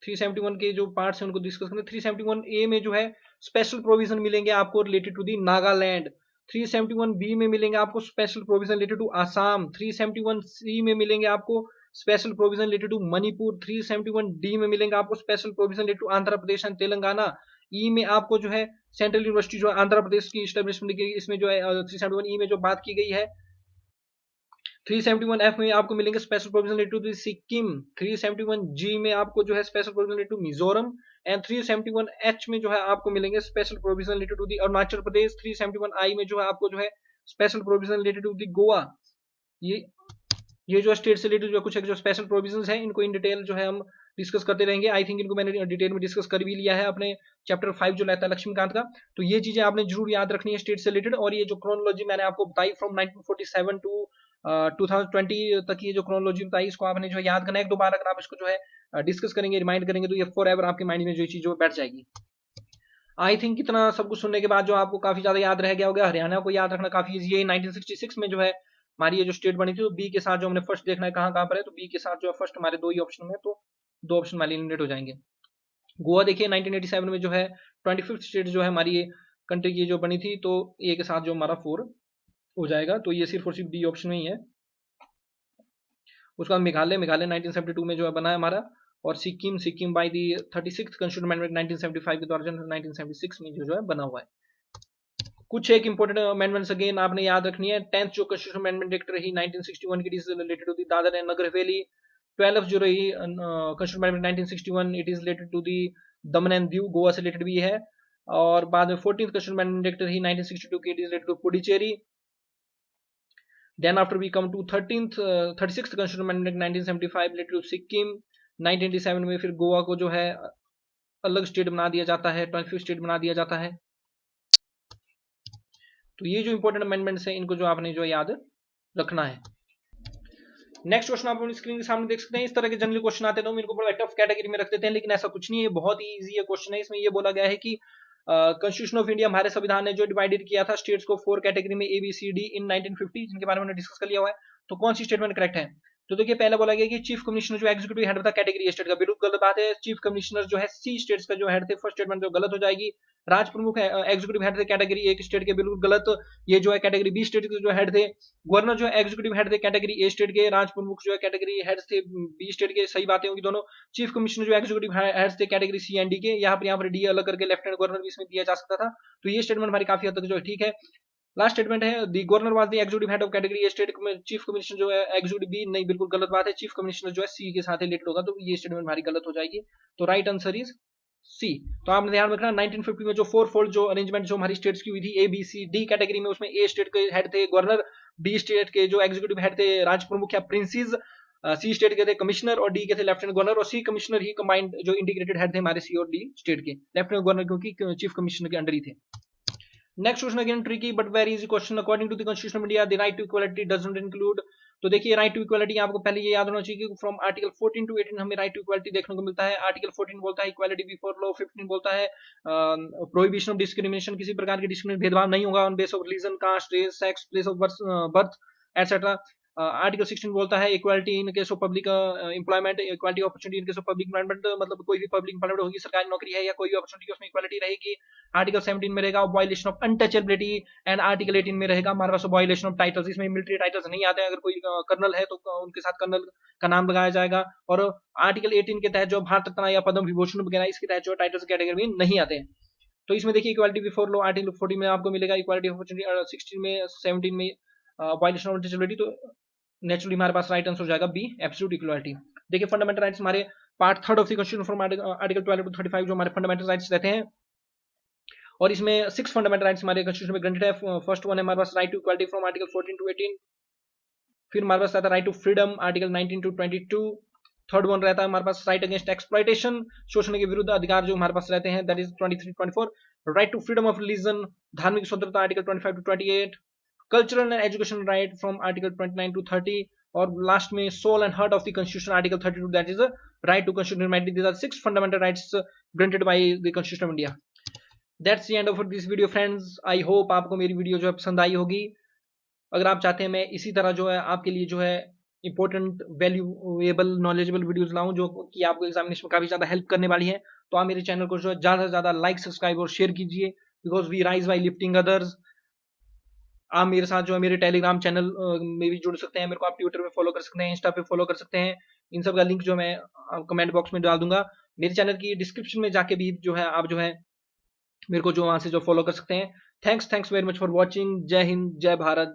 371 के जो पार्ट्स हैं उनको डिस्कस करें। 371A में जो है स्पेशल प्रोविजन मिलेंगे आपको related to the Nagaland. 371B में मिलेंगे आपको special provision related to Assam. 371C में मिलेंगे आपको special provision related to Manipur. 371D में मिलेंगे आपको special provision related to Andhra Pradesh and Telangana. E में आपको जो है सेंट्रल यूनिवर्सिटी जो है आंध्र प्रदेश की स्टेब्लिशमेंट की, इसमें जो है 371E में जो बात की गई है। 371F में आपको मिलेंगे special provision related to Sikkim. 371G में आपको जो है special provision related to Mizoram, and 371H में जो है आपको मिलेंगे special provision related to the Arunachal Pradesh. 371I में जो है आपको जो है special provision related to the Goa. ये जो स्टेट से रिलेटेड जो कुछ जो स्पेशल प्रोविजंस हैं इनको इन डिटेल जो है हम डिस्कस करते रहेंगे। आई थिंक इनको मैंने डिटेल में डिस्कस कर भी लिया है अपने चैप्टर 5 जो रहता है लक्ष्मीकांत का। तो ये चीजें आपने जरूर याद रखनी है स्टेट से रिलेटेड। और ये जो क्रोनोलॉजी मैंने आपको बताई फ्रॉम 1947 टू 2020 तक, ये जो क्रोनोलॉजी बताई इसको आपने जो है याद करना है। एक दो बार अगर आप इसको जो है डिस्कस करेंगे, रिमाइंड करेंगे, तो ये फॉर एवर आपके माइंड में जो चीज बैठ जाएगी। आई थिंक इतना सब कुछ सुनने के बाद जो आपको काफी ज्यादा याद रह गया होगा। हरियाणा को याद रखना काफी इजी है। 1966 में जो है हमारी ये जो स्टेट बनी थी, तो बी के साथ जो हमने फर्स्ट देखना है कहाँ कहाँ पर है, तो बी के साथ जो है फर्स्ट हमारे दो ही ऑप्शन में, तो दो ऑप्शन हमारे एलिमिनेट हो जाएंगे। गोवा देखिए 1987 में जो है 25th स्टेट जो है हमारी कंट्री की जो बनी थी, तो ए के साथ जो हमारा 4 हो जाएगा, तो ये सिर्फ और सिर्फ डी ऑप्शन में ही है। उसका मेघालय 1972 में जो है बना है हमारा, और Sikkim by the 36th constitution amendment 1975 के द्वारा 1976 में जो है बना हुआ है। कुछ एक इंपॉर्टेंट अमेंडमेंट्स अगेन आपने याद रखनी है। 10th जो कॉन्स्टिट्यूशन अमेंडमेंट एक्ट रही 1961 की, it is related to the Dadra and Nagar Haveli. 12th जो रही constitution amendment 1961, it is related to the Daman and Diu, Goa से रिलेटेड भी है। और बाद में 14th कॉन्स्टिट्यूशन अमेंडमेंट एक्ट रही 1962 की, it is related to Puducherry. Then after we come to 36th constitution amendment 1975 related to Sikkim. 1987 में फिर गोवा को जो है अलग स्टेट बना दिया जाता है, 25th स्टेट बना दिया जाता है। तो ये जो इंपॉर्टेंट अमेंडमेंट्स है इनको जो आपने जो याद रखना है। नेक्स्ट क्वेश्चन आप अपनी स्क्रीन के सामने देख सकते हैं। इस तरह के जनरल क्वेश्चन आते हैं तो हम इनको बड़ा टफ कैटेगरी में रख देते हैं, लेकिन ऐसा कुछ नहीं है, बहुत ही इजी है क्वेश्चन है। इसमें ये बोला गया है कि कॉन्स्टिट्यूशन ऑफ इंडिया, हमारे संविधान ने जो डिवाइडेड किया था स्टेट्स को 4 कैटेगरी में ABCD इन 1950, जिनके बारे में हमने डिस्कस कर लिया हुआ है। तो कौन सी स्टेटमेंट करेक्ट है? तो देखिए पहले बोला गया कि चीफ कमिश्नर जो एग्जीक्यूटिव हेड था कैटेगरी स्टेट का, बिल्कुल गलत बात है। चीफ कमिश्नर जो है C स्टेट्स का जो हेड थे, फर्स्ट स्टेटमेंट जो गलत हो जाएगी। राज प्रमुख एग्जीक्यूटिव हेड थे कैटेगरी A स्टेट के, बिल्कुल गलत। ये जो है कैटेगरी B स्टेट के जो हेड थे। गवर्नर जो है एग्जीक्यूटिव हेड थे कैटेगरी A स्टेट के, राज प्रमुख जो है कैटेगरी हेड थे B स्टेट के, सही बातें होंगी दोनों। चीफ कमिश्नर जो एग्जीक्यूटिव हेड थे कैटेगरी C एंड D के, यहाँ पर D अलग करके लेफ्टिनेंट गवर्नर भी इसमें दिया जा सकता था। तो ये स्टेटमेंट हमारी काफी हद तक जो है ठीक है। लास्ट स्टेटमेंट है the governor was the executive head of category A state में, चीफ कमिश्नर जो है एग्जीक्यूटिव बी, नहीं बिल्कुल गलत बात है। चीफ कमिश्नर जो है सी के साथ रिलेटेड होगा, तो ये स्टेटमेंट हमारी गलत हो जाएगी। तो राइट आंसर इज सी। तो आपने ध्यान रखना 1950 में जो 4 फोल्ड जो अरेंजमेंट जो हमारी स्टेट्स की हुई थी ABCD कैटेगरी में, उसमें ए स्टेट के हेड थे गवर्नर, B स्टेट के जो एग्जीक्यूटिव हेड थे राज प्रमुख या प्रिंसेस, C स्टेट के थे कमिश्नर और D के थे लेफ्टिनेंट गवर्नर, और C कमिश्नर ही कंबाइंड जो इंटीग्रेटेड हेड थे हमारे C और D स्टेट के, लेफ्टिनेंट गवर्नर क्योंकि चीफ कमिश्नर के अंडर ही थे। Next question again tricky but very easy question. According to the constitution of India the right to equality doesn't include. तो देखिए राइट टू इक्वालिटी आपको पहले ये याद होना चाहिए कि फ्रॉम आर्टिकल 14 टू 18 हमें राइट टू इक्वालिटी देखने को मिलता है। आर्टिकल 14 बोलता है इक्वालिटी बिफोर लॉ, 15 बोलता है प्रोहिबिशन ऑफ डिस्क्रिमिनेशन, किसी प्रकार की डिस्क्रिमिनेशन भेदभाव नहीं होगा on base of religion, caste, race, sex, place of birth etcetera. Article 16 बोलता है equality in case of public employment, equality opportunity in case of public employment, मतलब कोई भी पब्लिक एम्प्लॉयमेंट होगी, सरकारी नौकरी है या कोई भी अपॉर्चुनिटी उसमें इक्वालिटी रहेगी। आर्टिकल 17 में रहेगा violation of untouchability, and article 18 में रहेगा हमारे पास वायलेशन ऑफ टाइटल्स। इसमें मिलिट्री टाइटल्स नहीं आते हैं, अगर कोई कर्नल है तो उनके साथ कर्नल का नाम लगाया जाएगा। और आर्टिकल 18 के तहत जो भारत रत्न या पद्म विभूषण वगैरह इसके तहत जो टाइटल्स कैटेगरी में नहीं आते हैं। तो इसमें देखिए इक्वालिटी बिफोर लॉ आर्टिकल 14 में आपको मिलेगा, इक्वालिटी ऑफ अपॉर्चुनिटी 16 में, 17 में वायलेशन ऑफ अनटचेबिलिटी। तो नेचुरली हमारे पास राइट आंसर हो जाएगा बी, एब्सोल्यूट इक्वालिटी। देखिए फंडामेंटल राइट्स हमारे part 3 of the constitution from article 12 to 35 जो हमारे फंडामेंटल राइट्स रहते हैं, और इसमें 6 फंडामेंटल राइट्स हमारे कॉन्स्टिट्यूशन में ग्रांटेड है। फर्स्ट वन है हमारे पास right to equality from article 14 to 18। फिर हमारे पास आता है right to freedom article 19 to 22। Third one रहता है हमारे पास राइट अगेंस्ट एक्सप्लॉइटेशन, शोषण के विरुद्ध अधिकार जो हमारे पास रहते हैं, that is 23 24। Right to freedom of religion, धार्मिक स्वतंत्रता article 25 to 28। Cultural and education right from article 29 to 30। और लास्ट में soul and heart of the constitution article 32, that is right to constitution. These are 6 fundamental rights granted by the constitution of India. That's the end of this video friends. I hope आपको मेरी video जो है पसंद आई होगी। अगर आप चाहते हैं मैं इसी तरह जो है आपके लिए जो है इंपॉर्टेंट वैल्यूएबल नॉलेजेबल वीडियोस लाऊं जो कि आपको एग्जामिनेशन में काफी ज्यादा हेल्प करने वाली है, तो आप मेरे चैनल को जो है ज्यादा से ज्यादा लाइक, सब्सक्राइब और शेयर कीजिए, because we rise by lifting others. आप मेरे साथ जो है मेरे टेलीग्राम चैनल में भी जुड़ सकते हैं, मेरे को आप ट्विटर पे फॉलो कर सकते हैं, इंस्टा पे फॉलो कर सकते हैं। इन सब का लिंक जो मैं कमेंट बॉक्स में डाल दूंगा। मेरे चैनल की डिस्क्रिप्शन में जाके भी जो है आप जो है मेरे को जो वहां से जो फॉलो कर सकते हैं। Thanks very much for watching. जय हिंद, जय भारत।